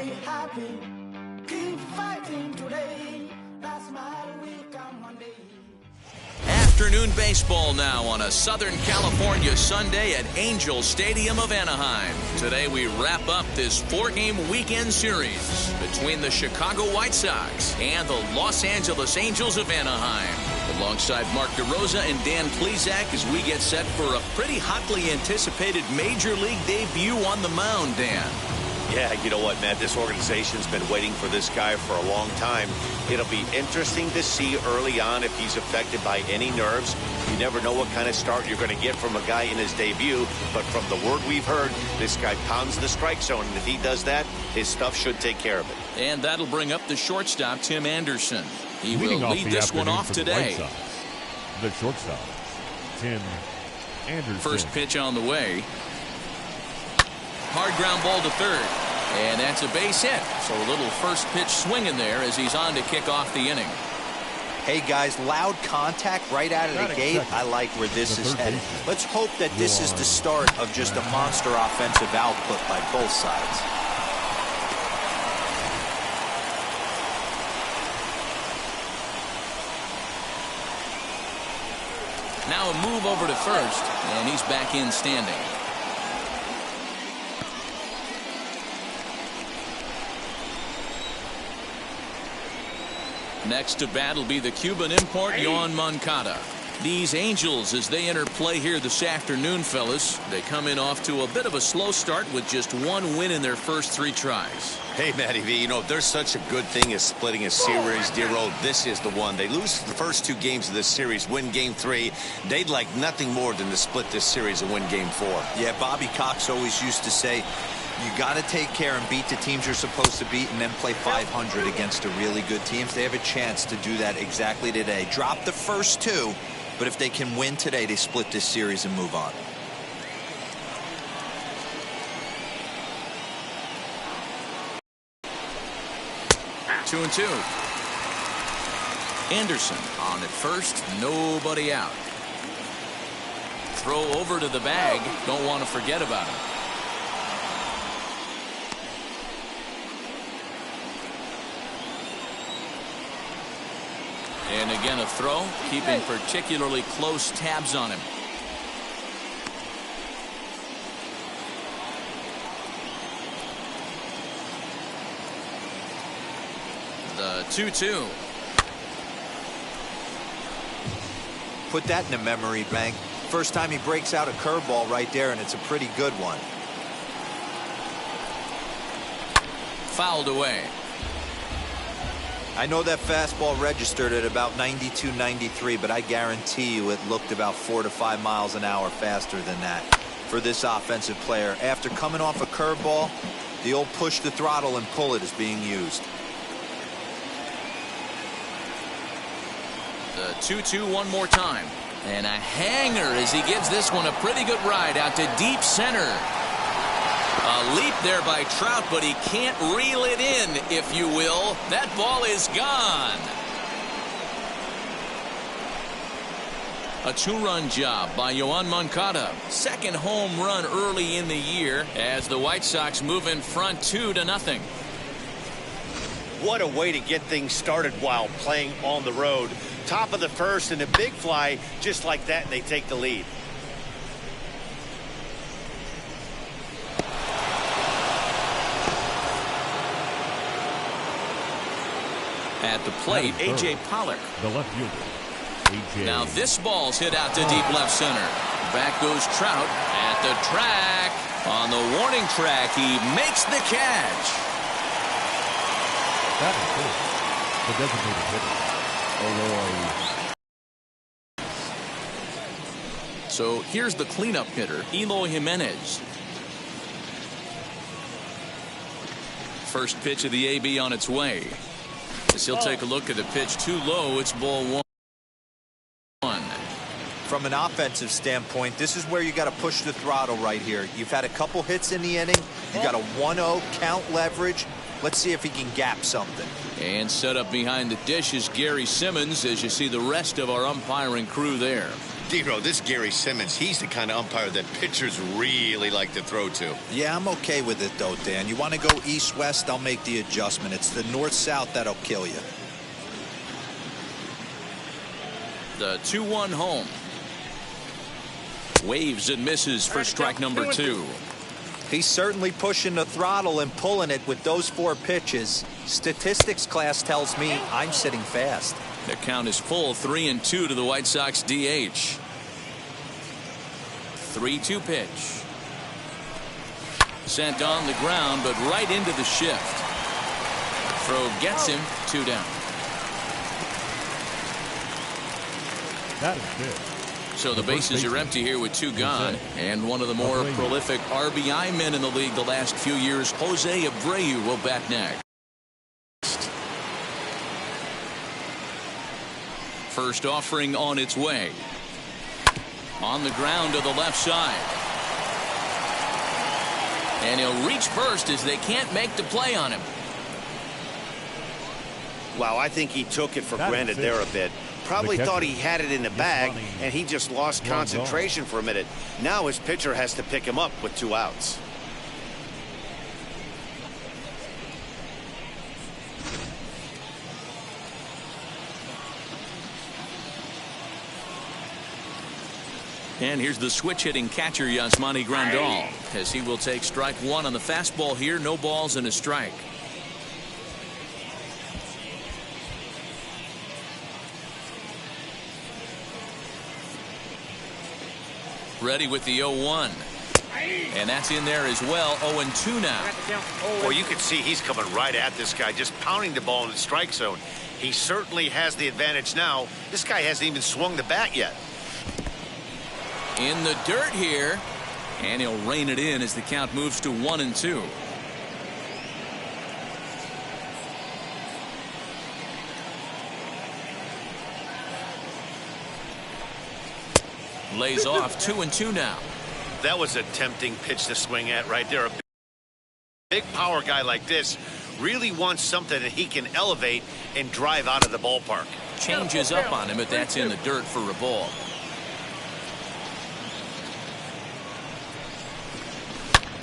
be happy. Keep fighting today. That's my week on Monday. Afternoon baseball now on a Southern California Sunday at Angel Stadium of Anaheim. Today we wrap up this 4-game weekend series between the Chicago White Sox and the Los Angeles Angels of Anaheim. Alongside Mark DeRosa and Dan Plesac as we get set for a pretty hotly anticipated Major League debut on the mound, Dan. Yeah, you know what, Matt? This organization's been waiting for this guy for a long time. It'll be interesting to see early on if he's affected by any nerves. You never know what kind of start you're going to get from a guy in his debut. But from the word we've heard, this guy pounds the strike zone. And if he does that, his stuff should take care of it. And that'll bring up the shortstop, Tim Anderson. He will lead this one off today. The shortstop, Tim Anderson. First pitch on the way. Hard ground ball to third. And that's a base hit. So a little first pitch swinging there as he's on to kick off the inning. Hey, guys, loud contact right out of the gate. I like where this is headed. Let's hope that this is the start of just a monster offensive output by both sides. Now a move over to first, and he's back in standing. Next to bat will be the Cuban import, Yoan Moncada. These Angels, as they enter play here this afternoon, fellas, they come in off to a bit of a slow start with just one win in their first 3 tries. Hey, Matty V, you know, if there's such a good thing as splitting a series, dear old, this is the one. They lose the first 2 games of this series, win game 3. They'd like nothing more than to split this series and win game 4. Yeah, Bobby Cox always used to say, you got to take care and beat the teams you're supposed to beat and then play 500 against the really good teams. They have a chance to do that exactly today. Drop the first 2, but if they can win today, they split this series and move on. Two and 2. Anderson on at first, nobody out. Throw over to the bag, don't want to forget about him. And again a throw, keeping particularly close tabs on him. The 2-2. Put that in the memory bank. First time he breaks out a curveball right there, and it's a pretty good one. Fouled away. I know that fastball registered at about 92, 93, but I guarantee you it looked about 4 to 5 miles an hour faster than that for this offensive player. After coming off a curveball, the old push the throttle and pull it is being used. The 2-2 one more time. And a hanger as he gives this one a pretty good ride out to deep center. A leap there by Trout, but he can't reel it in, if you will. That ball is gone. A 2-run job by Yoan Moncada. Second home run early in the year as the White Sox move in front 2-0. What a way to get things started while playing on the road. Top of the first and a big fly just like that, and they take the lead. At the plate, A.J. Pollock. The left fielder, A.J. Now this ball's hit out to deep left center. Back goes Trout at the track. On the warning track, he makes the catch. That is good. The designated hitter, Eloy. So here's the cleanup hitter, Eloy Jimenez. First pitch of the AB on its way. As he'll take a look at the pitch too low, it's ball 1. From an offensive standpoint, this is where you got to push the throttle right here. You've had a couple hits in the inning. You got a 1-0 count leverage. Let's see if he can gap something. And set up behind the dish is Gary Simmons as you see the rest of our umpiring crew there. Dero, this Gary Simmons, he's the kind of umpire that pitchers really like to throw to. Yeah, I'm okay with it, though, Dan. You want to go east-west, I'll make the adjustment. It's the north-south that'll kill you. The 2-1 home. Waves and misses for strike number 2. He's certainly pushing the throttle and pulling it with those 4 pitches. Statistics class tells me I'm sitting fast. The count is full, 3-2 to the White Sox DH. 3-2 pitch. Sent on the ground, but right into the shift. Throw gets him, 2 down. That is good. So the bases are empty here with 2 gone. And one of the more prolific RBI men in the league the last few years, Jose Abreu, will bat next. First offering on its way. On the ground to the left side. And he'll reach first as they can't make the play on him. Wow, I think he took it for granted there a bit. Probably thought he had it in the bag, and he just lost concentration for a minute. Now his pitcher has to pick him up with 2 outs. And here's the switch-hitting catcher, Yasmani Grandal, as he will take strike 1 on the fastball here. No balls and a strike. Ready with the 0-1. And that's in there as well. 0-2 now. Well, you can see he's coming right at this guy, just pounding the ball in the strike zone. He certainly has the advantage now. This guy hasn't even swung the bat yet. In the dirt here. And he'll rein it in as the count moves to 1-2. Lays off 2-2 now. That was a tempting pitch to swing at right there. A big power guy like this really wants something that he can elevate and drive out of the ballpark. Changes up on him, but that's in the dirt for a ball.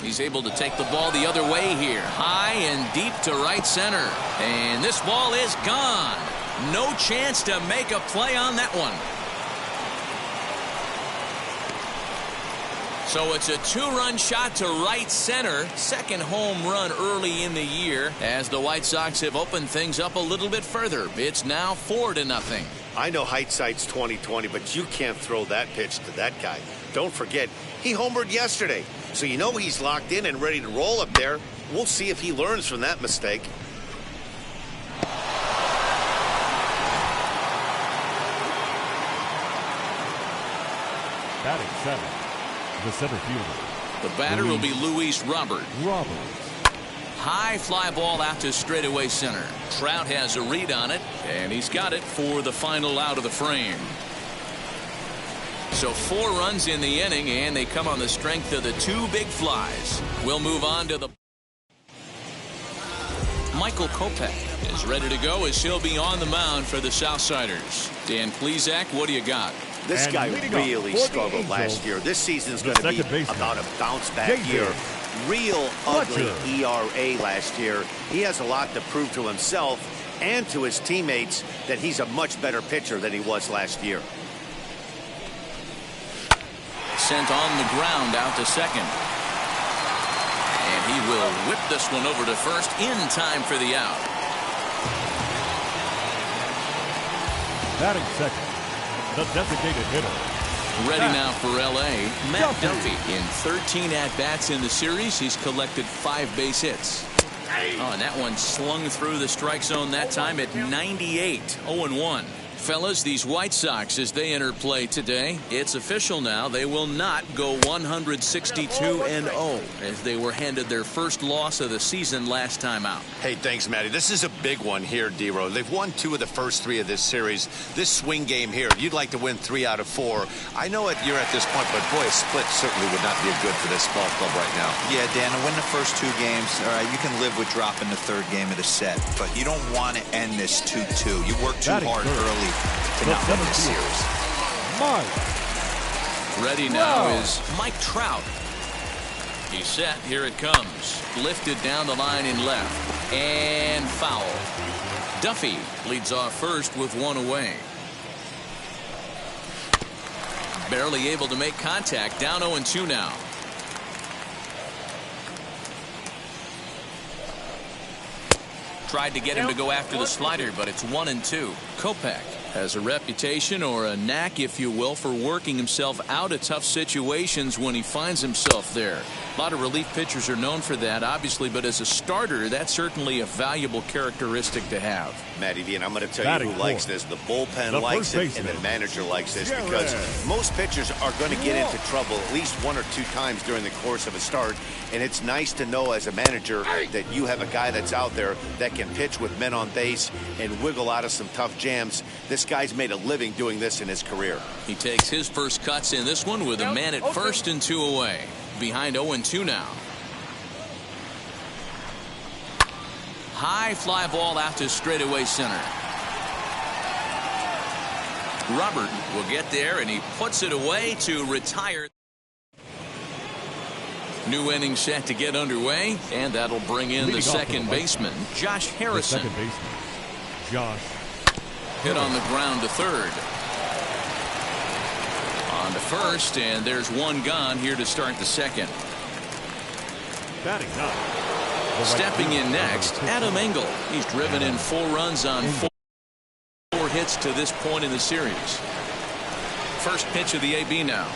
He's able to take the ball the other way here. High and deep to right center. And this ball is gone. No chance to make a play on that one. So it's a 2-run shot to right center. Second home run early in the year as the White Sox have opened things up a little bit further. It's now 4-0. I know hindsight's 20/20, but you can't throw that pitch to that guy. Don't forget, he homered yesterday. So you know he's locked in and ready to roll up there. We'll see if he learns from that mistake. Batting 7. The center fielder. The batter will be Luis Robert. Roberts. High fly ball out to straightaway center. Trout has a read on it, and he's got it for the final out of the frame. So 4 runs in the inning, and they come on the strength of the 2 big flies. We'll move on to the... Michael Kopech is ready to go as he'll be on the mound for the Southsiders. Dan Plesac, what do you got? This guy really struggled last year. This season's going to be about a bounce-back year. Real ugly ERA last year. He has a lot to prove to himself and to his teammates that he's a much better pitcher than he was last year. Sent on the ground out to second. And he will whip this one over to first in time for the out. Batting second. The designated hitter. Ready now for L.A., Matt Duffy. In 13 at-bats in the series, he's collected 5 base hits. Oh, and that one slung through the strike zone that time at 98, 0-1. Fellas, these White Sox, as they enter play today, it's official now. They will not go 162-0 as they were handed their first loss of the season last time out. Hey, thanks, Matty. This is a big one here, Dero. They've won 2 of the first 3 of this series. This swing game here, you'd like to win 3 out of 4. I know you're at this point, but boy, a split certainly would not be good for this ball club right now. Yeah, Dan, to win the first 2 games, all right, you can live with dropping the 3rd game of the set, but you don't want to end this 2-2. You work too hard early to not win this series. Mike Ready now is Mike Trout. He's set. Here it comes. Lifted down the line in left. And foul. Duffy leads off first with one away. Barely able to make contact. Down 0-2 now. Tried to get him to go after the slider, but it's 1-2. Kopech has a reputation, or a knack if you will, for working himself out of tough situations when he finds himself there. A lot of relief pitchers are known for that, obviously, but as a starter, that's certainly a valuable characteristic to have. Matty V, and I'm going to tell you who likes this. The bullpen likes it, and the manager likes this, because most pitchers are going to get into trouble at least 1 or 2 times during the course of a start, and it's nice to know as a manager that you have a guy that's out there that can pitch with men on base and wiggle out of some tough jams. This guy's made a living doing this in his career. He takes his first cuts in this one with a man at first and 2 away. Behind 0-2 now. High fly ball out to straightaway center. Robert will get there, and he puts it away to retire. New inning set to get underway, and that'll bring in the second baseman, Josh Harrison. The second baseman, Josh. Hit on the ground to third. On to first, and there's one gone here to start the second. Batting up. Stepping in next, Adam Engel. He's driven in 4 runs on 4 hits to this point in the series. First pitch of the AB now.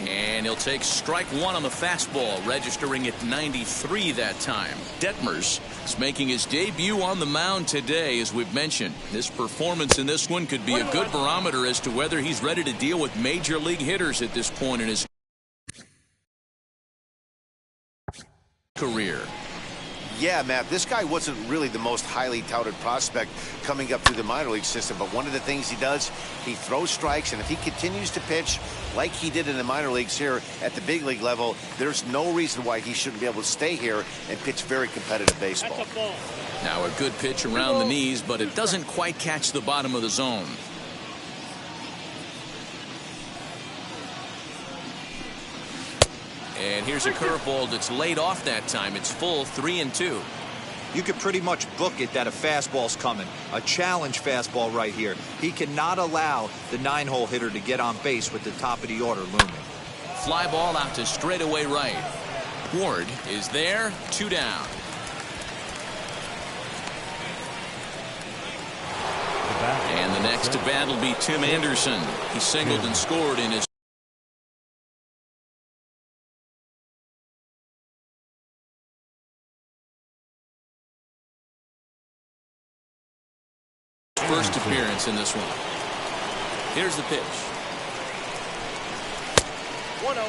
And he'll take strike 1 on the fastball, registering at 93 that time. Detmers is making his debut on the mound today, as we've mentioned. This performance in this one could be a good barometer as to whether he's ready to deal with major league hitters at this point in his career. Yeah, Matt, this guy wasn't really the most highly touted prospect coming up through the minor league system, but one of the things he does, he throws strikes, and if he continues to pitch like he did in the minor leagues here at the big league level, there's no reason why he shouldn't be able to stay here and pitch very competitive baseball. Now a good pitch around the knees, but it doesn't quite catch the bottom of the zone. And here's a curveball that's laid off that time. It's full 3-2. You could pretty much book it that a fastball's coming. A challenge fastball right here. He cannot allow the 9-hole hitter to get on base with the top of the order looming. Fly ball out to straightaway right. Ward is there, 2 down. And the next to bat will be Tim Anderson. He singled and scored in his first appearance in this one. Here's the pitch. 1-0.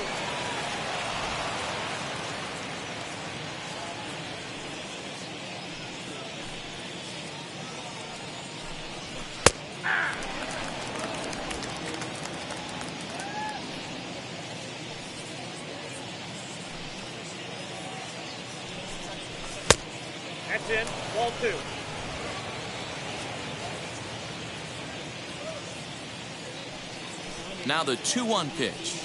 That's in. Ball 2. Now the 2-1 pitch.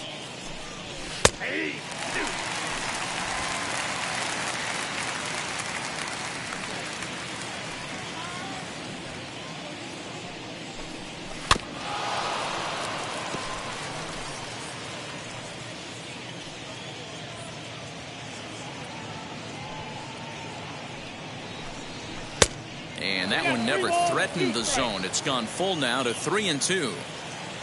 And that one never threatened the zone. It's gone full now to 3-2.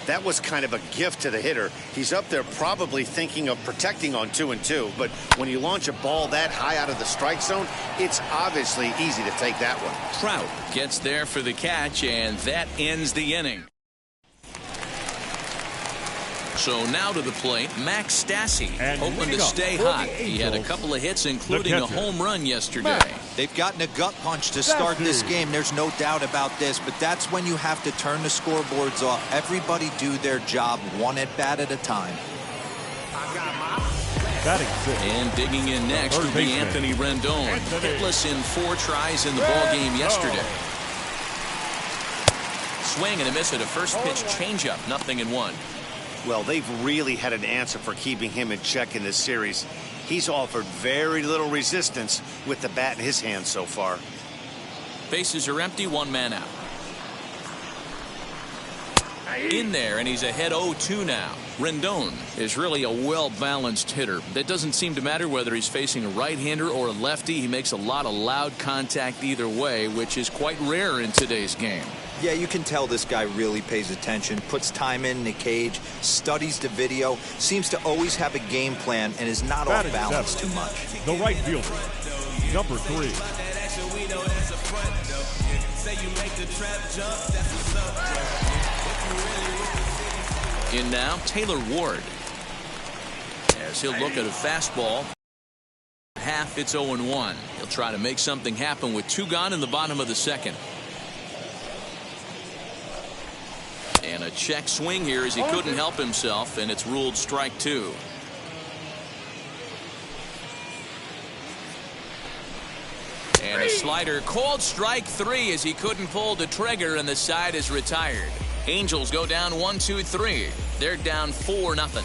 That was kind of a gift to the hitter. He's up there probably thinking of protecting on 2-2, but when you launch a ball that high out of the strike zone, it's obviously easy to take that one. Trout gets there for the catch, and that ends the inning. So now to the plate, Max Stassi, hoping to stay hot. He had a couple of hits, including a home run yesterday. They've gotten a gut punch to start this game. There's no doubt about this, but that's when you have to turn the scoreboards off. Everybody do their job 1 at bat at a time. And digging in next will be Anthony Rendon. Hitless in 4 tries in the ball game yesterday. Swing and a miss at a first pitch changeup, 0-1. Well, they've really had an answer for keeping him in check in this series. He's offered very little resistance with the bat in his hand so far. Bases are empty, one man out. In there, and he's ahead 0-2 now. Rendon is really a well-balanced hitter. That doesn't seem to matter whether he's facing a right-hander or a lefty. He makes a lot of loud contact either way, which is quite rare in today's game. Yeah, you can tell this guy really pays attention, puts time in the cage, studies the video, seems to always have a game plan, and is not off balance too much. The right fielder, number 3. In now, Taylor Ward. As he'll look at a fastball. Half, it's 0-1. He'll try to make something happen with 2 gone in the bottom of the second. And a check swing here as he couldn't help himself, and it's ruled strike 2. And a slider called strike 3 as he couldn't pull the trigger, and the side is retired. Angels go down 1-2-3. They're down 4-0.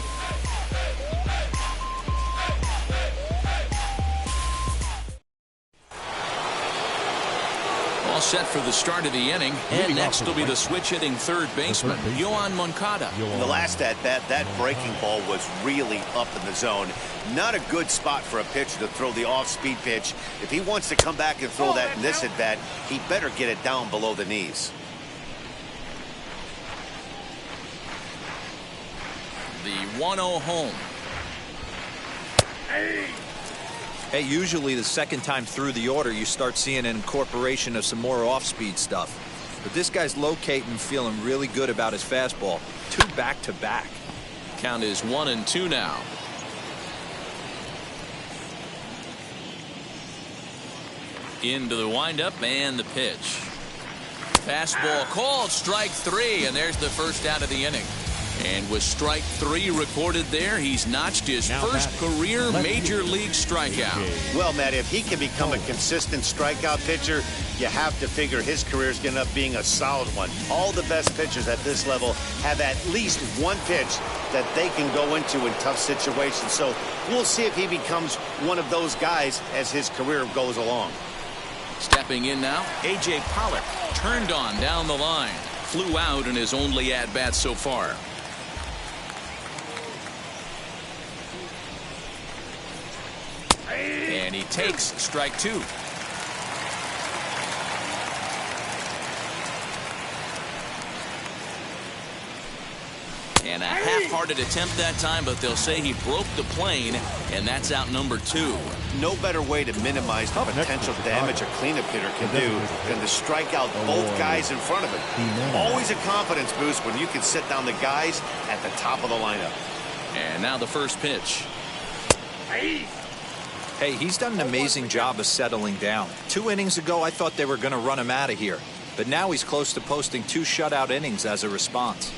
All set for the start of the inning, and next will be the switch-hitting third baseman, Yoan Moncada. In the last at-bat, that breaking ball was really up in the zone. Not a good spot for a pitcher to throw the off-speed pitch. If he wants to come back and throw that in this at-bat, he better get it down below the knees. The 1-0 home. Hey, usually the second time through the order, you start seeing an incorporation of some more off-speed stuff. But this guy's locating and feeling really good about his fastball. 2 back-to-back. Count is 1-2 now. Into the windup and the pitch. Fastball called strike 3, and there's the first out of the inning. And with strike 3 recorded there, he's notched his first career major league strikeout. Well, Matt, if he can become a consistent strikeout pitcher, you have to figure his career is going to end up being a solid one. All the best pitchers at this level have at least one pitch that they can go into in tough situations. So we'll see if he becomes one of those guys as his career goes along. Stepping in now, A.J. Pollock turned on down the line. Flew out in his only at-bat so far. And he takes strike 2. And a half-hearted attempt that time, but they'll say he broke the plane, and that's out number 2. No better way to minimize the potential damage a cleanup hitter can do than to strike out both guys in front of him. Always a confidence boost when you can sit down the guys at the top of the lineup. And now the first pitch. Hey, he's done an amazing job of settling down. 2 innings ago, I thought they were going to run him out of here. But now he's close to posting 2 shutout innings as a response.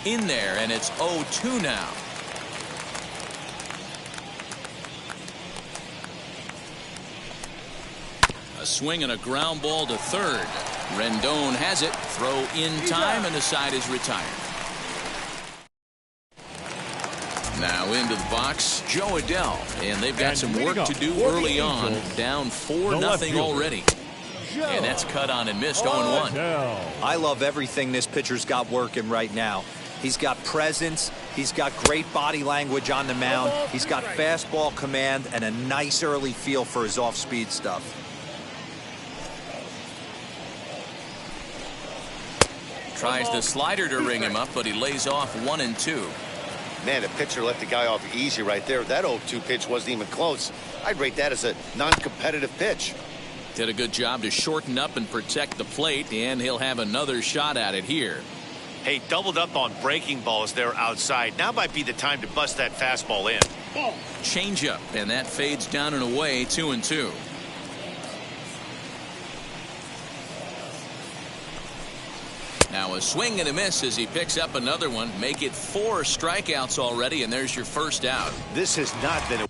In there, and it's 0-2 now. A swing and a ground ball to third. Rendon has it. Throw in time, and the side is retired. Now into the box, Jo Adell, and they've got some work to do early on. Down 4-0 already. And that's cut on and missed 0-1. I love everything this pitcher's got working right now. He's got presence. He's got great body language on the mound. He's got fastball command and a nice early feel for his off-speed stuff. Tries the slider to ring him up, but he lays off 1-2. Man, the pitcher let the guy off easy right there. That 0-2 pitch wasn't even close. I'd rate that as a non-competitive pitch. Did a good job to shorten up and protect the plate, and he'll have another shot at it here. Hey, doubled up on breaking balls there outside. Now might be the time to bust that fastball in. Changeup, and that fades down and away, 2-2. Now a swing and a miss as he picks up another one. Make it 4 strikeouts already, and there's your first out. This has not been a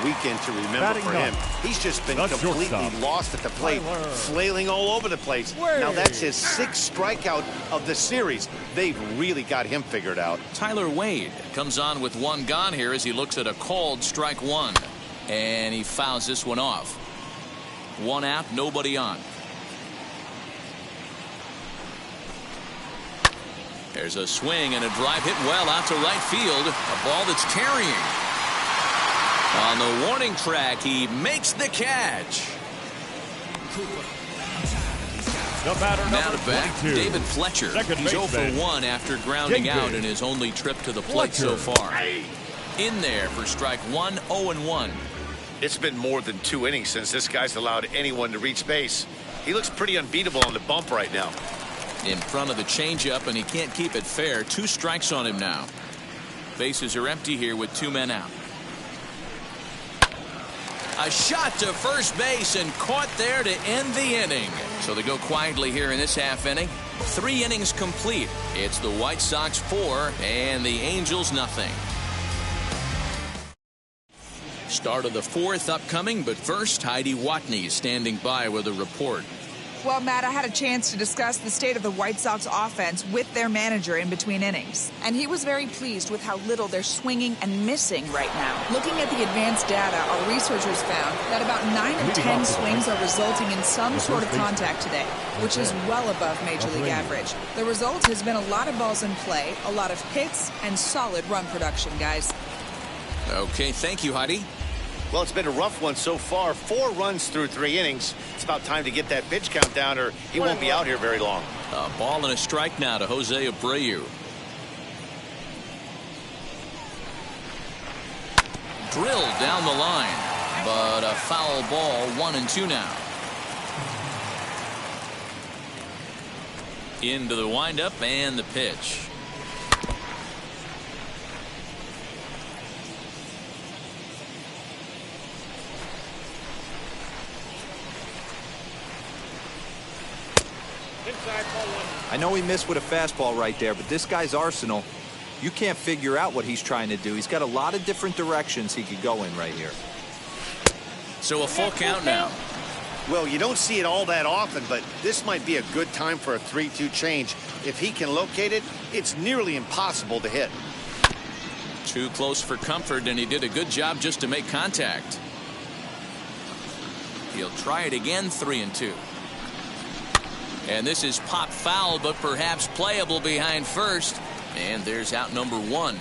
Weekend to remember Batting for him. ninth, He's just been the completely shortstop, lost at the plate, Tyler flailing all over the place. Wade. Now that's his 6th strikeout of the series. They've really got him figured out. Tyler Wade comes on with 1 gone here as he looks at a called strike 1. And he fouls this one off. 1 out, nobody on. There's a swing and a drive hit well out to right field. A ball that's tarrying. On the warning track, he makes the catch. The batter, Now number to bat, 22. David Fletcher. Second He's 0 for baseman. 1 after grounding Jenkins. out in his only trip to the plate so Fletcher. far. In there for strike 1, 0-1. It's been more than 2 innings since this guy's allowed anyone to reach base. He looks pretty unbeatable on the bump right now. In front of the changeup, and he can't keep it fair. 2 strikes on him now. Bases are empty here with 2 men out. A shot to first base and caught there to end the inning. So they go quietly here in this half inning. 3 innings complete. It's the White Sox 4 and the Angels nothing. Start of the 4th upcoming, but first Heidi Watney standing by with a report. Well, Matt, I had a chance to discuss the state of the White Sox offense with their manager in between innings. And he was very pleased with how little they're swinging and missing right now. Looking at the advanced data, our researchers found that about 9 of 10 swings are resulting in some sort of contact today, which is well above Major League average. The result has been a lot of balls in play, a lot of hits, and solid run production, guys. Okay, thank you, Heidi. Well, it's been a rough one so far. 4 runs through 3 innings. It's about time to get that pitch count down or he won't be out here very long. A ball and a strike now to Jose Abreu. Drilled down the line, but a foul ball, 1-2 now. Into the windup and the pitch. I know he missed with a fastball right there, but this guy's arsenal, you can't figure out what he's trying to do. He's got a lot of different directions he could go in right here. So a full count now. Well, you don't see it all that often, but this might be a good time for a 3-2 change. If he can locate it, it's nearly impossible to hit. Too close for comfort, and he did a good job just to make contact. He'll try it again, 3-2. And this is pop foul, but perhaps playable behind first. And there's out number 1.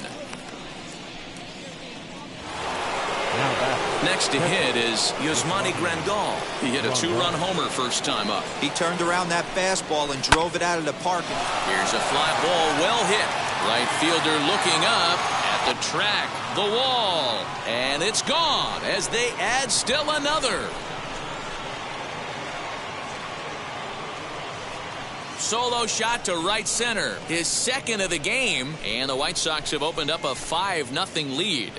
Next to hit is Yasmani Grandal. He hit a 2-run homer first time up. He turned around that fastball and drove it out of the park. Here's a fly ball, well hit. Right fielder looking up at the track, the wall, and it's gone as they add still another. Solo shot to right center, his 2nd of the game, and the White Sox have opened up a 5-0 lead.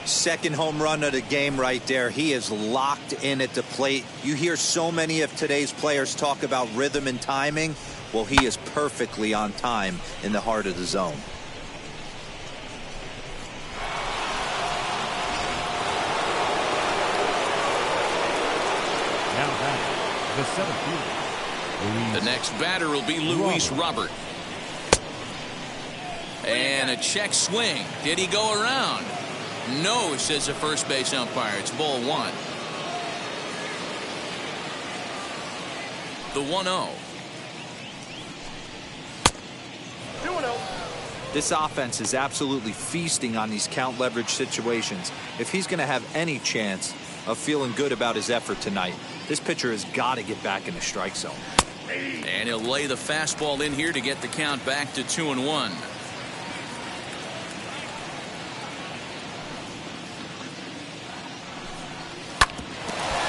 Second home run of the game right there. He is locked in at the plate. You hear so many of today's players talk about rhythm and timing. Well, he is perfectly on time in the heart of the zone. The 7th fielder. The next batter will be Luis Robert. And a check swing. Did he go around? No, says the first base umpire. It's ball 1. The 1-0. 2-0. This offense is absolutely feasting on these count leverage situations. If he's going to have any chance of feeling good about his effort tonight, this pitcher has got to get back in the strike zone. And he'll lay the fastball in here to get the count back to 2-1.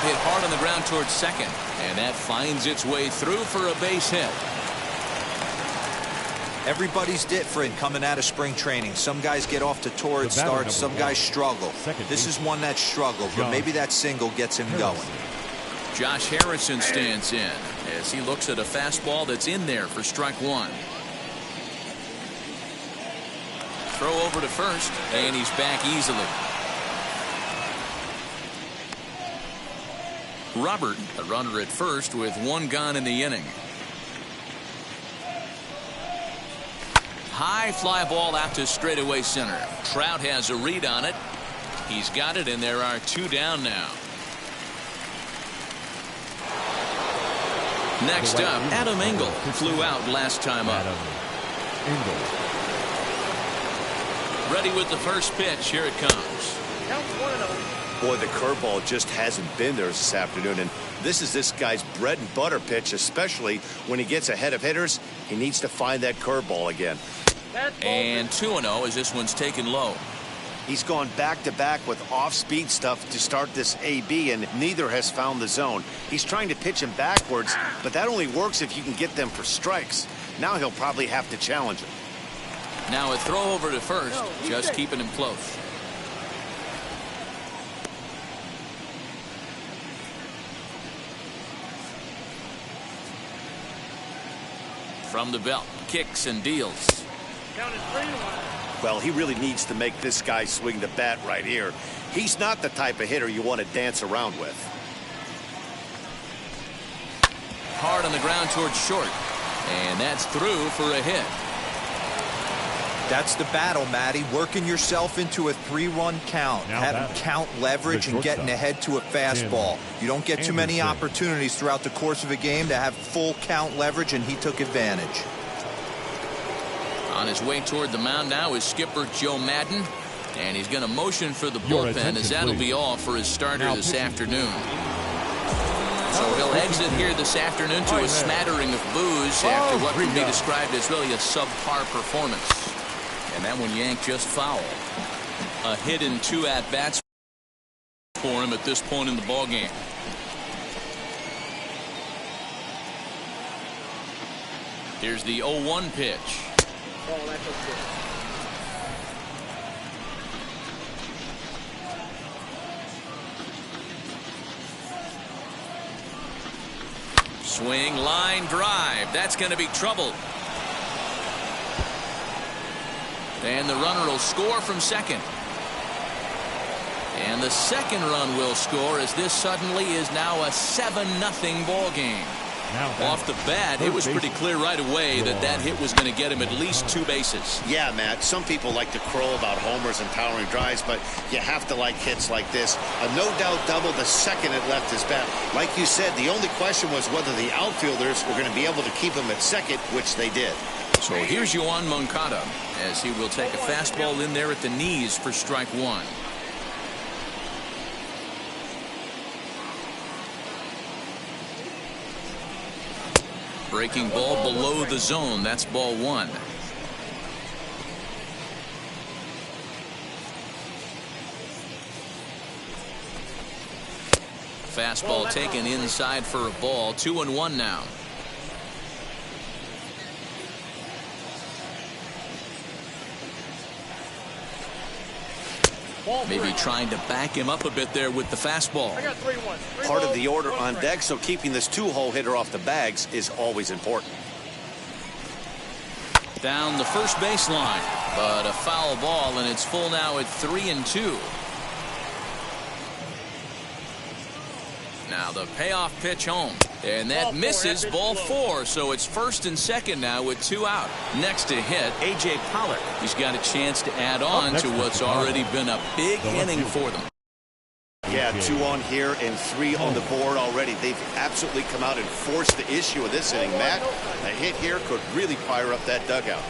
Hit hard on the ground towards second, and that finds its way through for a base hit. Everybody's different coming out of spring training. Some guys get off to torrid starts. Some guys struggle. This is one that struggled, but maybe that single gets him going. Josh Harrison stands in as he looks at a fastball that's in there for strike one. Throw over to first, and he's back easily. Robert, a runner at first with one gone in the inning. High fly ball out to straightaway center. Trout has a read on it. He's got it, and there are two down now. Next up, Adam Engel flew out last time up. Ready with the first pitch. Here it comes. Count 1-0. Boy, the curveball just hasn't been there this afternoon, and this is this guy's bread and butter pitch, especially when he gets ahead of hitters. He needs to find that curveball again. And 2-0 as this one's taken low. He's gone back-to-back with off-speed stuff to start this AB, and neither has found the zone. He's trying to pitch him backwards, but that only works if you can get them for strikes. Now he'll probably have to challenge him. Now a throw over to first, just keeping him close. From the belt, kicks and deals. Count is 3-1. Well, he really needs to make this guy swing the bat right here. He's not the type of hitter you want to dance around with. Hard on the ground towards short. And that's through for a hit. That's the battle, Matty. Working yourself into a 3-run count. Having count leverage and getting ahead to a fastball. You don't get too many opportunities throughout the course of a game to have full count leverage, and he took advantage. On his way toward the mound now is skipper Joe Madden. And he's going to motion for the bullpen as that'll be all for his starter this afternoon. So he'll exit here this afternoon to a smattering of boos after what can be described as really a subpar performance. And that one yanked just foul. A hit in 2 at-bats for him at this point in the ballgame. Here's the 0-1 pitch. Oh, that's okay. Swing, line drive. That's going to be trouble. And the runner will score from second. And the second run will score as this suddenly is now a 7-0 ball game. Off the bat, it was pretty clear right away that that hit was going to get him at least 2 bases. Yeah, Matt, some people like to crow about homers and towering drives, but you have to like hits like this. A no-doubt double the second it left his bat. Like you said, the only question was whether the outfielders were going to be able to keep him at second, which they did. So here's Yoan Moncada as he will take a fastball in there at the knees for strike one. Breaking ball below the zone. That's ball one. Fastball taken inside for a ball. 2-1 now. Maybe trying to back him up a bit there with the fastball. I got 3-1. Part of the order on deck, so keeping this 2-hole hitter off the bags is always important. Down the first baseline, but a foul ball, and it's full now at 3-2. Now the payoff pitch home, and that misses ball 4, so it's first and second now with 2 out. Next to hit, A.J. Pollard. He's got a chance to add on to what's already been a big inning for them. Yeah, 2 on here and 3 on the board already. They've absolutely come out and forced the issue of this inning. Matt, a hit here could really fire up that dugout.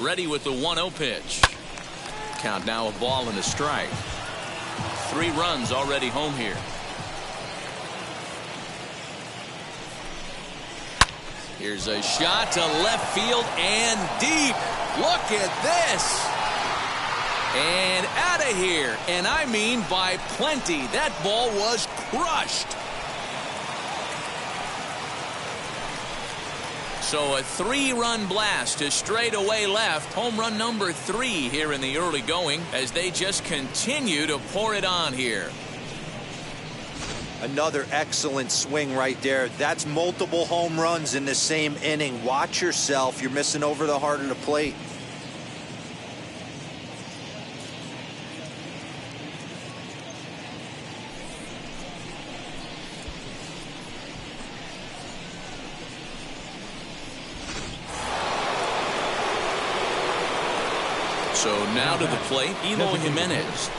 Ready with the 1-0 pitch. Count now a ball and a strike. 3 runs already home here. Here's a shot to left field and deep. Look at this. And out of here. And I mean by plenty. That ball was crushed. So a 3-run blast to straightaway left. Home run number 3 here in the early going as they just continue to pour it on here. Another excellent swing right there. That's multiple home runs in the same inning. Watch yourself. You're missing over the heart of the plate. So now to the plate, Eloy Jimenez.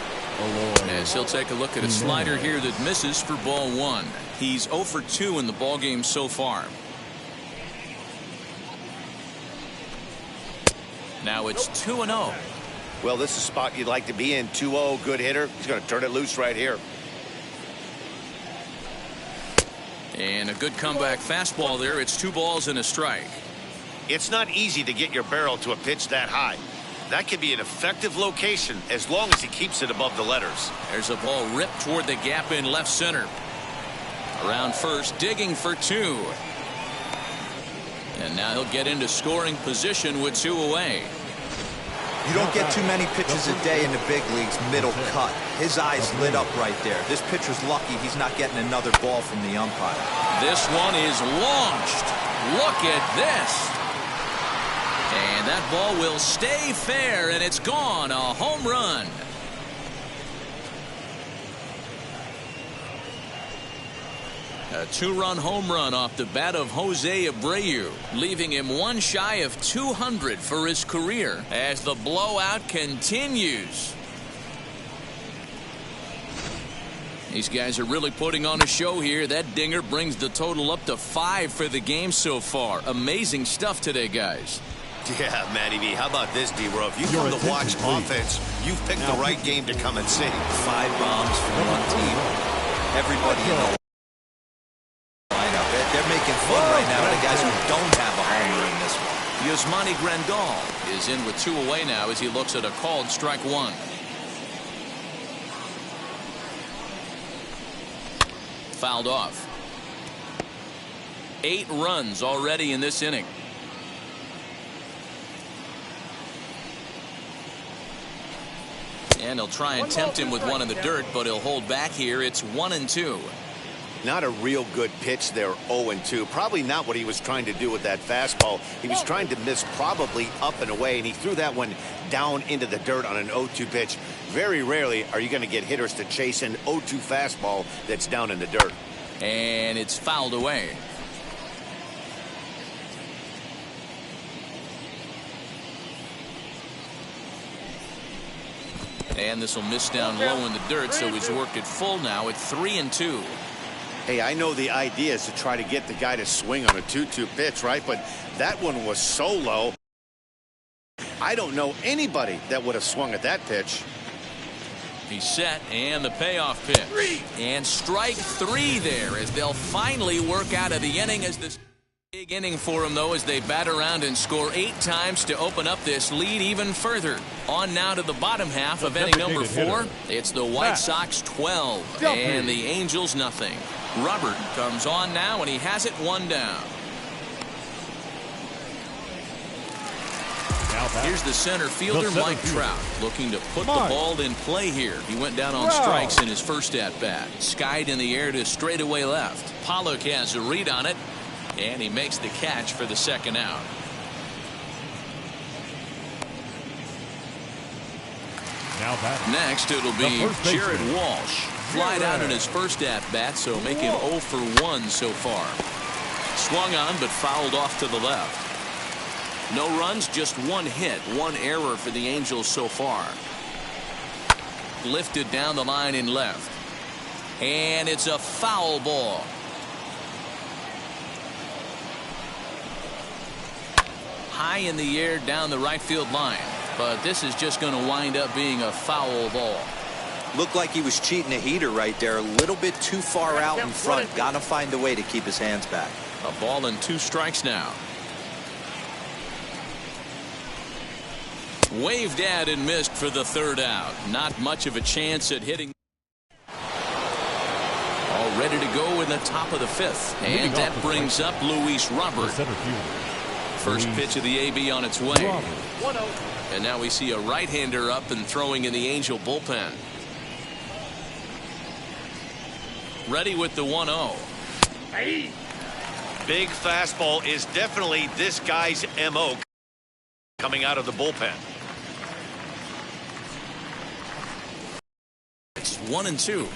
As he'll take a look at a slider here that misses for ball 1. He's 0 for 2 in the ballgame so far. Now it's 2-0. Well, this is a spot you'd like to be in. 2-0, good hitter. He's going to turn it loose right here. And a good comeback fastball there. It's 2 balls and a strike. It's not easy to get your barrel to a pitch that high. That could be an effective location as long as he keeps it above the letters. There's a ball ripped toward the gap in left center. Around first, digging for 2. And now he'll get into scoring position with 2 away. You don't get too many pitches a day in the big leagues middle cut. His eyes lit up right there. This pitcher's lucky he's not getting another ball from the umpire. This one is launched. Look at this. And that ball will stay fair, and it's gone. A home run. A 2-run home run off the bat of Jose Abreu, leaving him 1 shy of 200 for his career as the blowout continues. These guys are really putting on a show here. That dinger brings the total up to 5 for the game so far. Amazing stuff today, guys. Yeah, Matty V, how about this, D-Row? If you come to watch offense, you've picked the right game to come and see. 5 bombs from one team. Everybody in the lineup. They're making fun right now of the guys who don't have a homer in this one. Yasmani Grandal is in with 2 away now as he looks at a called strike 1. Fouled off. 8 runs already in this inning. And he'll try and tempt him with one in the dirt, but he'll hold back here. It's 1-2. Not a real good pitch there, 0-2. Probably not what he was trying to do with that fastball. He was trying to miss probably up and away, and he threw that one down into the dirt on an 0-2 pitch. Very rarely are you going to get hitters to chase an 0-2 fastball that's down in the dirt. And it's fouled away. And this will miss down low in the dirt, so he's worked it full now at 3-2. Hey, I know the idea is to try to get the guy to swing on a 2-2 pitch, right? But that one was so low. I don't know anybody that would have swung at that pitch. He's set, and the payoff pitch. And strike 3 there as they'll finally work out of the inning as this big inning for him, though, as they bat around and score 8 times to open up this lead even further. On now to the bottom half of inning number 4. It's the White Sox 12 and the Angels nothing. Robert comes on now, and he has it 1 down. Here's the center fielder, Mike Trout, looking to put the ball in play here. He went down on strikes in his first at-bat. Skied in the air to straightaway left. Pollock has a read on it, and he makes the catch for the second out. Next, it'll be Jared Walsh. Flied out in his first at-bat, so making 0 for 1 so far. Swung on, but fouled off to the left. No runs, just 1 hit, 1 error for the Angels so far. Lifted down the line in left. And it's a foul ball. High in the air down the right field line. But this is just going to wind up being a foul ball. Looked like he was cheating a heater right there. A little bit too far out in front. Got to find a way to keep his hands back. A ball and 2 strikes now. Waved at and missed for the 3rd out. Not much of a chance at hitting. ready to go in the top of the fifth. And that brings up Luis Robert. First pitch of the AB on its way. 1-0. And now we see a right-hander up and throwing in the Angel bullpen. Ready with the 1-0. Hey. Big fastball is definitely this guy's MO coming out of the bullpen. It's 1-2.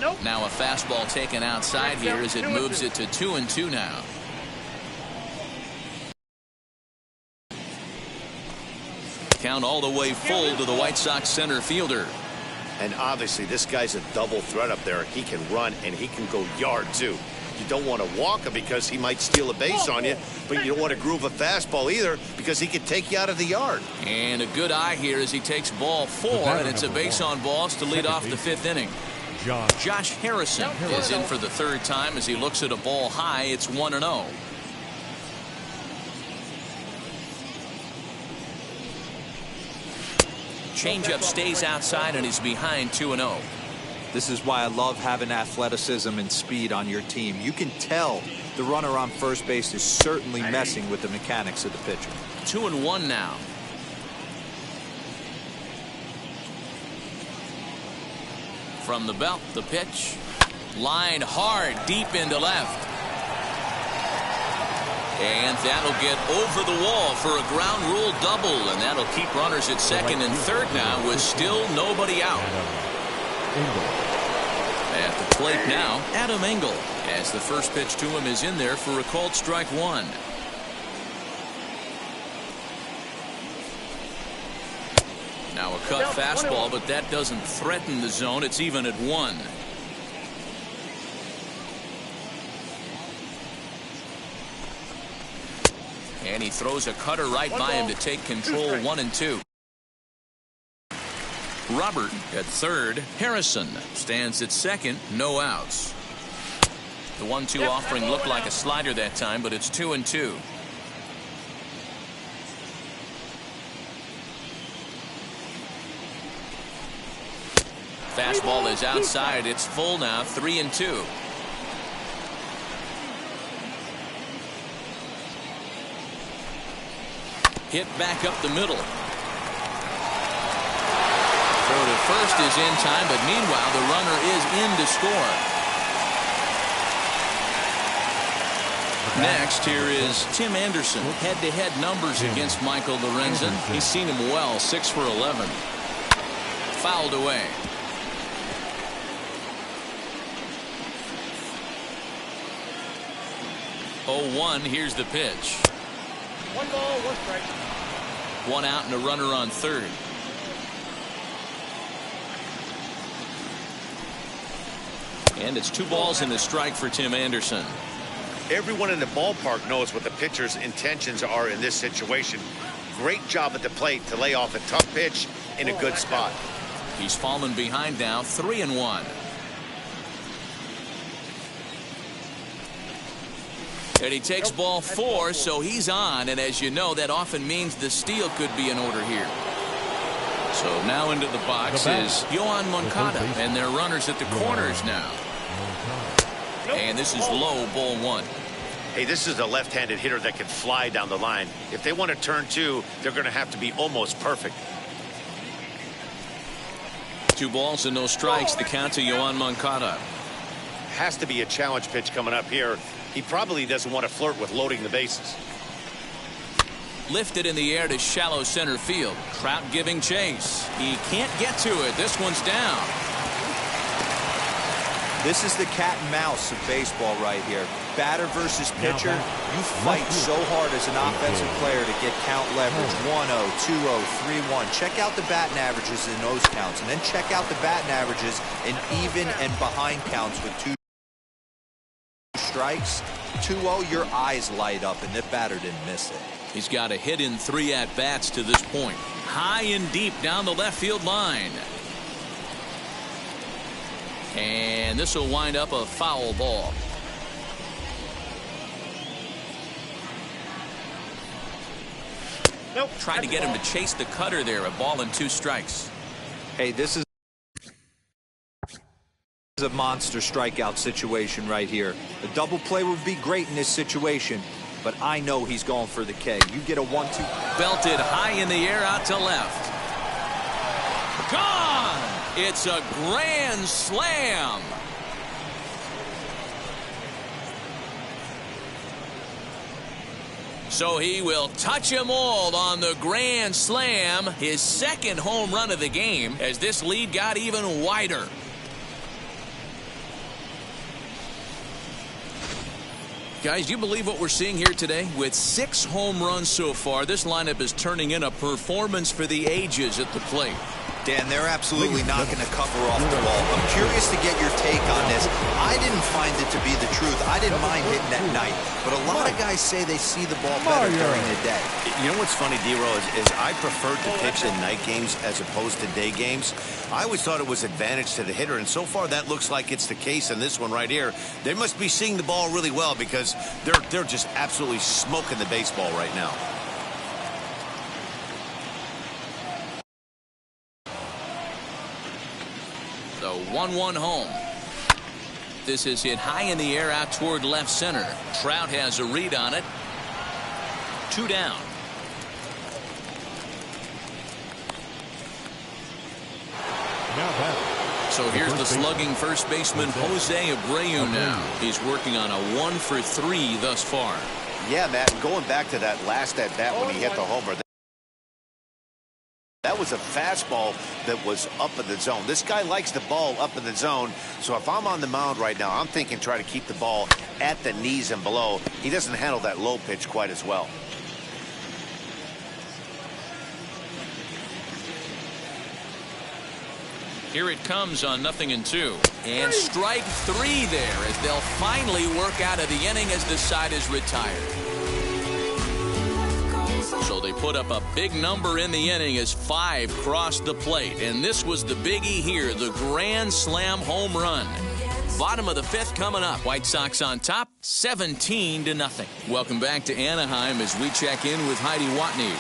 Nope. Now a fastball taken outside here as it moves it to 2-2 now. Count all the way full to the White Sox center fielder. And obviously this guy's a double threat up there. He can run and he can go yard too. You don't want to walk him because he might steal a base on you, but you don't want to groove a fastball either because he could take you out of the yard. And a good eye here as he takes ball 4, and it's a base on balls to lead off the 5th inning. Josh Harrison is in for the 3rd time as he looks at a ball high. It's 1-0. Changeup stays outside and he's behind 2-0. This is why I love having athleticism and speed on your team. You can tell the runner on first base is certainly messing with the mechanics of the pitcher. 2-1 now. From the belt, the pitch. Line hard, deep into left. And that'll get over the wall for a ground rule double, and that'll keep runners at 2nd and 3rd now with still nobody out. At the plate now, Adam Engel, as the first pitch to him is in there for a called strike 1. Now a cut fastball, but that doesn't threaten the zone. It's even at 1. And he throws a cutter right by him to take control. 1-2. Robert at 3rd. Harrison stands at 2nd. No outs. The 1-2 offering looked like a slider that time, but it's 2-2. Fastball is outside. It's full now. 3-2. Hit back up the middle. Throw to first is in time, but meanwhile the runner is in to score. Next here is Tim Anderson. Head-to-head numbers against Michael Lorenzen. He's seen him well. 6 for 11. Fouled away. 0-1. Here's the pitch. 1 ball, 1 strike. 1 out and a runner on 3rd. And it's 2 balls and a strike for Tim Anderson. Everyone in the ballpark knows what the pitcher's intentions are in this situation. Great job at the plate to lay off a tough pitch in a good spot. He's fallen behind now. 3-1. And he takes ball 4, so he's on. And as you know, that often means the steal could be in order here. So now into the box is Yoan Moncada, and they're runners at the corners now. And this is low, ball 1. Hey, this is a left-handed hitter that can fly down the line. If they want to turn 2, they're going to have to be almost perfect. 2 balls and no strikes. The count to Yoan Moncada. Has to be a challenge pitch coming up here. He probably doesn't want to flirt with loading the bases. Lifted in the air to shallow center field. Trout giving chase. He can't get to it. This one's down. This is the cat and mouse of baseball right here. Batter versus pitcher. You fight so hard as an offensive player to get count leverage. 1-0, 2-0, 3-1. Check out the batting averages in those counts, and then check out the batting averages in even and behind counts with 2 strikes. 2-0, your eyes light up, and the batter didn't miss it. He's got a hit in 3 at-bats to this point. High and deep down the left field line. And this will wind up a foul ball. Nope. Tried to get him to chase the cutter there. A ball and 2 strikes. Hey, this is a monster strikeout situation right here. A double play would be great in this situation, but I know he's going for the K. You get a 1-2. Belted high in the air out to left. Gone! It's a grand slam. So he will touch them all on the grand slam, his second home run of the game, as this lead got even wider. Guys, do you believe what we're seeing here today? With 6 home runs so far, this lineup is turning in a performance for the ages at the plate. Dan, they're absolutely not going to cover off the ball. I'm curious to get your take on this. I didn't find it to be the truth. I didn't mind hitting at night, but a lot of guys say they see the ball better during the day. You know what's funny, D-Row, is I preferred to pitch in night games as opposed to day games. I always thought it was advantage to the hitter, and so far that looks like it's the case in this one right here. They must be seeing the ball really well because they're just absolutely smoking the baseball right now. The 1-1 home. This is hit high in the air out toward left center. Trout has a read on it. 2 down. So here's the slugging first baseman Jose Abreu now. He's working on a 1-for-3 thus far. Yeah, Matt, going back to that last at bat when he hit the homer. That was a fastball that was up in the zone. This guy likes the ball up in the zone. So if I'm on the mound right now, I'm thinking try to keep the ball at the knees and below. He doesn't handle that low pitch quite as well. Here it comes on 0-2. And strike 3 there as they'll finally work out of the inning as the side is retired. So they put up a big number in the inning as 5 crossed the plate. And this was the biggie here, the grand slam home run. Bottom of the 5th coming up. White Sox on top, 17-0. Welcome back to Anaheim as we check in with Heidi Watney.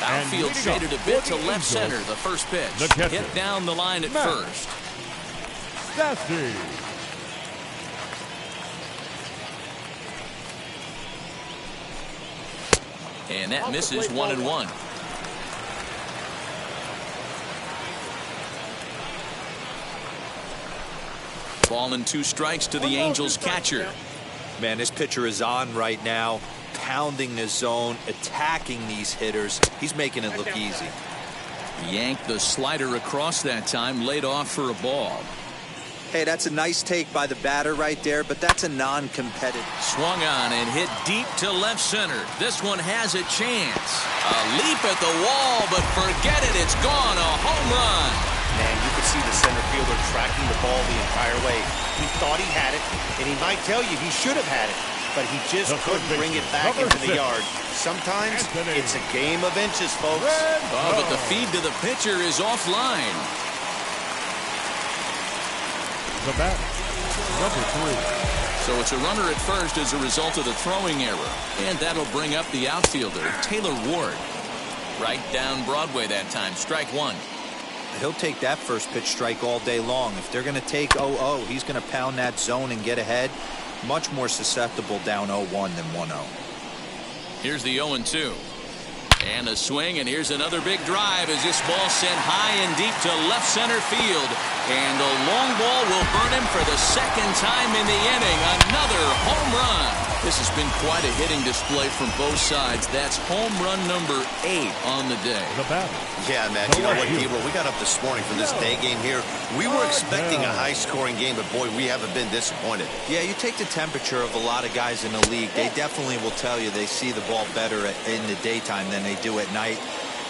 Outfield shaded a bit to left center. The first pitch hit down the line at first. Stassi. And that misses 1-1. Ball and 2 strikes to the Angels catcher. Man, this pitcher is on right now, pounding the zone, attacking these hitters. He's making it look easy. Yanked the slider across that time, laid off for a ball. Hey, that's a nice take by the batter right there, but that's a non-competitive. Swung on and hit deep to left center. This one has a chance. A leap at the wall, but forget it, it's gone. A home run. Man, you could see the center fielder tracking the ball the entire way. He thought he had it, and he might tell you he should have had it, but he just couldn't bring it back into the yard. Sometimes it's a game of inches, folks. Oh, but the feed to the pitcher is offline. The bat, number 3. So it's a runner at first as a result of the throwing error. And that'll bring up the outfielder, Taylor Ward. Right down Broadway that time, strike 1. He'll take that first pitch strike all day long. If they're going to take 0-0, he's going to pound that zone and get ahead. Much more susceptible down 0-1 than 1-0. Here's the 0-2. And a swing, and here's another big drive as this ball sent high and deep to left center field. And a long ball will burn him for the second time in the inning. Another home run. This has been quite a hitting display from both sides. That's home run number 8 on the day. The batter. Yeah, man. You know what, Gabriel? We got up this morning for this day game here. We were expecting a high-scoring game, but, boy, we haven't been disappointed. Yeah, you take the temperature of a lot of guys in the league. They definitely will tell you they see the ball better in the daytime than they do at night.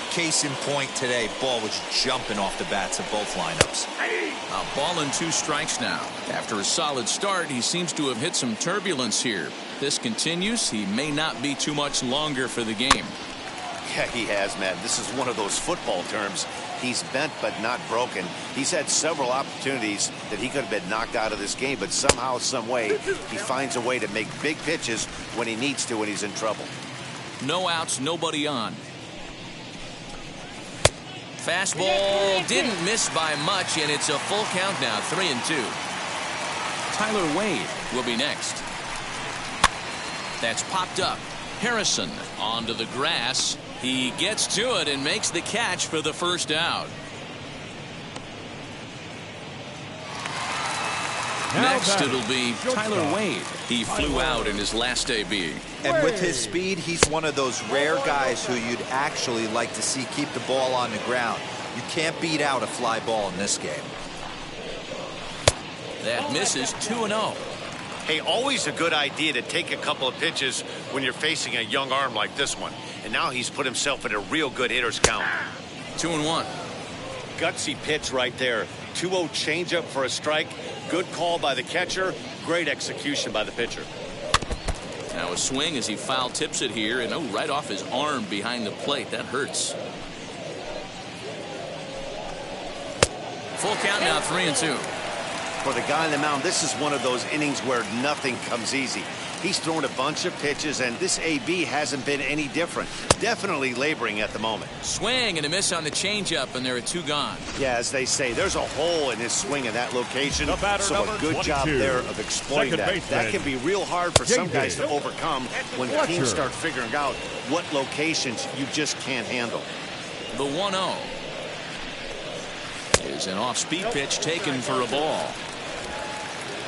Case in point today, ball was jumping off the bats of both lineups. A ball and 2 strikes now. After a solid start, he seems to have hit some turbulence here. If this continues, he may not be too much longer for the game. Yeah, he has, man. This is one of those football terms. He's bent but not broken. He's had several opportunities that he could have been knocked out of this game, but somehow, some way, he finds a way to make big pitches when he needs to when he's in trouble. No outs, nobody on. Fastball didn't miss by much, and it's a full count now, 3-2. Tyler Wade will be next. That's popped up. Harrison onto the grass. He gets to it and makes the catch for the first out. Next, it'll be Tyler Wade. He flew out in his last AB. And with his speed, he's one of those rare guys who you'd actually like to see keep the ball on the ground. You can't beat out a fly ball in this game. That misses 2-0. Hey, always a good idea to take a couple of pitches when you're facing a young arm like this one. And now he's put himself in a real good hitter's count. 2-1. Gutsy pitch right there. 2-0 changeup for a strike. Good call by the catcher. Great execution by the pitcher. Now a swing as he foul tips it here, and right off his arm behind the plate. That hurts. Full count now, 3-2. For the guy on the mound, this is one of those innings where nothing comes easy. He's thrown a bunch of pitches, and this AB hasn't been any different. Definitely laboring at the moment. Swing and a miss on the changeup, and there are 2 gone. Yeah, as they say, there's a hole in his swing in that location. So a good 22. job there of exploiting that. That can be real hard for some guys to overcome when teams start figuring out what locations you just can't handle. The 1-0 is an off-speed pitch taken for a ball.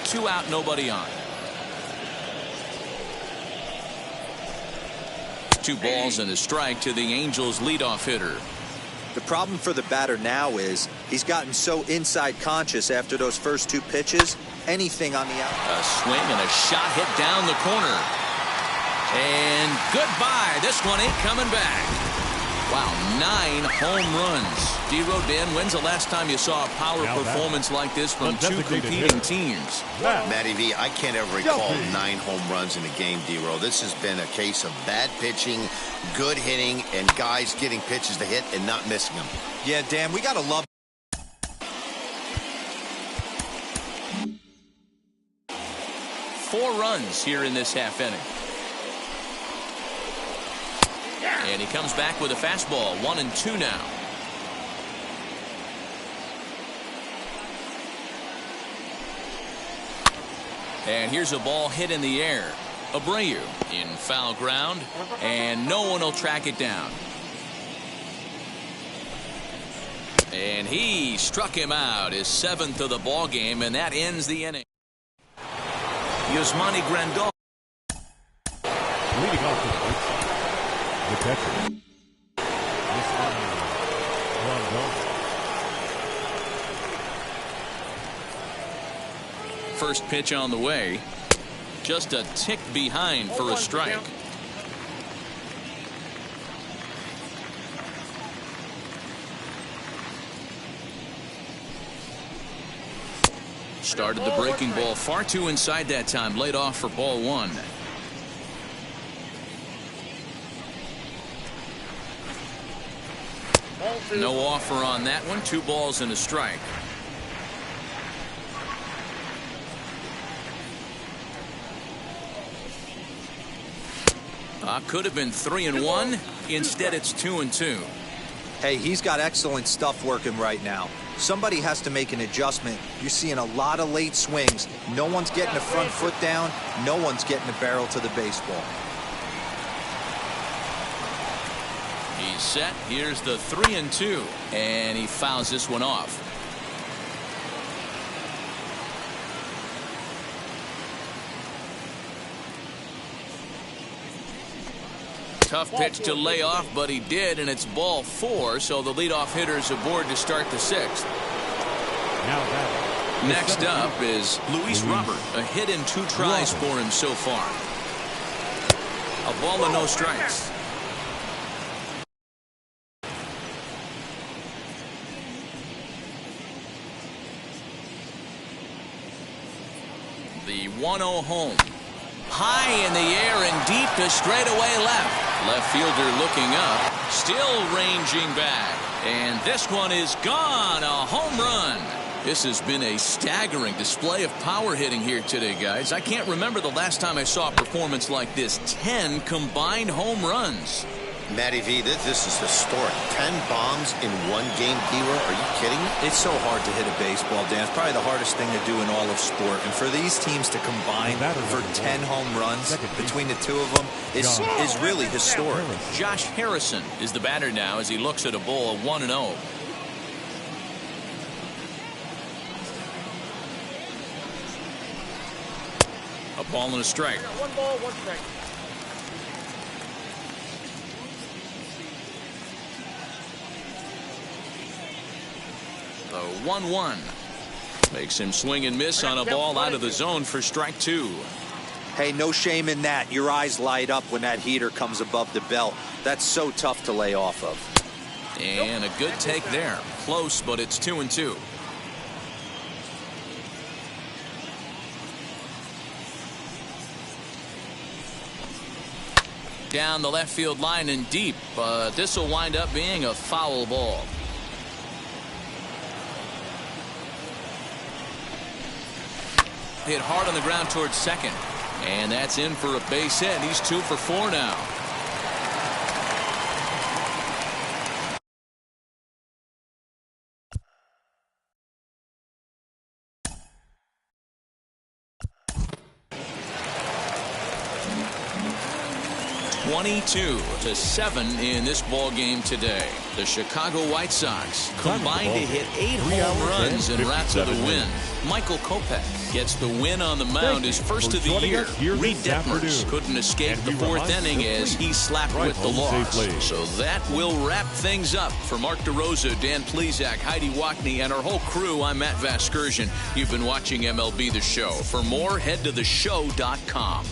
2 out, nobody on. 2 balls and a strike to the Angels leadoff hitter. The problem for the batter now is he's gotten so inside conscious after those first 2 pitches. Anything on the out. A swing and a shot hit down the corner. And goodbye. This one ain't coming back. Wow, 9 home runs. D-Rodin, when's the last time you saw a power performance like this from 2 competing teams? Matty V, I can't ever recall 9 home runs in a game, D-Ro. This has been a case of bad pitching, good hitting, and guys getting pitches to hit and not missing them. Yeah, Dan, we got to love. 4 runs here in this half inning. And he comes back with a fastball. 1-2 now. And here's a ball hit in the air. Abreu in foul ground, and no one will track it down. And he struck him out, his 7th of the ball game, and that ends the inning. Yasmani Grandal. Leading off the catcher. First pitch on the way. Just a tick behind for a strike. Started the breaking ball far too inside that time. Laid off for ball 1. No offer on that one. 2 balls and a strike. Could have been 3-1. Instead, it's 2-2. Hey, he's got excellent stuff working right now. Somebody has to make an adjustment. You're seeing a lot of late swings. No one's getting the front foot down. No one's getting the barrel to the baseball. He's set. Here's the 3-2. And he fouls this one off. Tough pitch to lay off, but he did, and it's ball 4, so the leadoff hitter's aboard to start the 6th. Next up is Luis Robert. A hit in 2 tries for him so far. A ball and no strikes. The 1-0 home. High in the air and deep to straightaway left. Left fielder looking up, still ranging back. And this one is gone. A home run. This has been a staggering display of power hitting here today, guys. I can't remember the last time I saw a performance like this. 10 combined home runs. Matty V, this is historic. 10 bombs in one game, D-Row. Are you kidding me? It's so hard to hit a baseball, Dan. It's probably the hardest thing to do in all of sport. And for these teams to combine for 10 home runs between the two of them is really historic. Josh Harrison is the batter now as he looks at a ball 1-0. A ball and a strike. 1 ball, 1 strike. The 1-1 makes him swing and miss on a ball out of the zone for strike 2. Hey, no shame in that. Your eyes light up when that heater comes above the belt. That's so tough to lay off of. And a good take there. Close, but it's 2-2. Down the left field line and deep, but this will wind up being a foul ball. Hit hard on the ground towards second. And that's in for a base hit. He's 2 for 4 now. (22-7) in this ball game today. The Chicago White Sox combined to hit 8 home runs and wrap to the win. Michael Kopech gets the win on the mound, his first of the year. Reed Detmers couldn't escape the 4th inning as he slapped with the loss. So that will wrap things up. For Mark DeRosa, Dan Plesac, Heidi Wackney, and our whole crew, I'm Matt Vasgersian. You've been watching MLB The Show. For more, head to theshow.com.